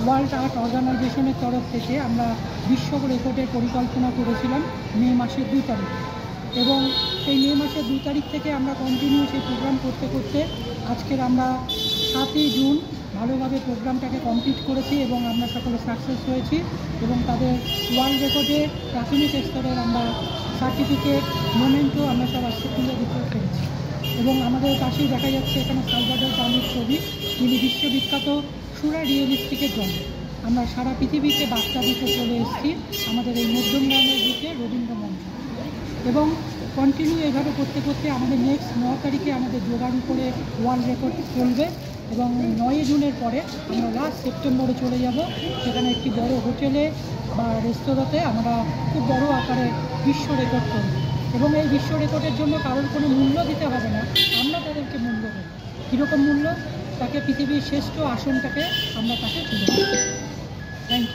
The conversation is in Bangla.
ওয়ার্ল্ড আর্ট অর্গানাইজেশনের তরফ থেকে আমরা বিশ্ব রেকর্ডের পরিকল্পনা করেছিলাম মে মাসের 2 তারিখ, এবং সেই মে মাসের 2 তারিখ থেকে আমরা কন্টিনিউ সেই প্রোগ্রাম করতে করতে আজকের আমরা 7ই জুন ভালোভাবে প্রোগ্রামটাকে কমপ্লিট করেছি এবং আমরা সকলে সাকসেস হয়েছি এবং তাদের ওয়ার্ল্ড রেকর্ডে প্রাথমিক স্তরের আমরা সার্টিফিকেট মোমেন্টও আমরা সব আজকে তুলে দিতে পেরেছি। এবং আমাদের পাশেই দেখা যাচ্ছে এখানে সালভাদর দালির ছবি, যিনি বিশ্ববিখ্যাত সুরা রিয়েলিস্টিকের জন্য আমরা সারা পৃথিবীতে বার্তা দিতে চলে এসেছি আমাদের এই মধ্যমগ্রামের দিকে রবীন্দ্র মঞ্চ। এবং কন্টিনিউ এইভাবে করতে করতে আমাদের নেক্সট 9 তারিখে আমাদের যোগার উপরে ওয়ার্ল্ড রেকর্ড চলবে এবং 9 জুনের পরে আমরা লাস্ট সেপ্টেম্বরে চলে যাব, সেখানে একটি বড় হোটেলে বা রেস্তোরাঁতে আমরা খুব বড় আকারে বিশ্ব রেকর্ড করব। এবং এই বিশ্ব রেকর্ডের জন্য কারোর কোনো মূল্য দিতে হবে না, আমরা তাদেরকে মূল্য দেব। কীরকম মূল্য? তাকে পৃথিবীর শ্রেষ্ঠ আসনটাকে আমরা তাকে তুলে দেব। Thank you.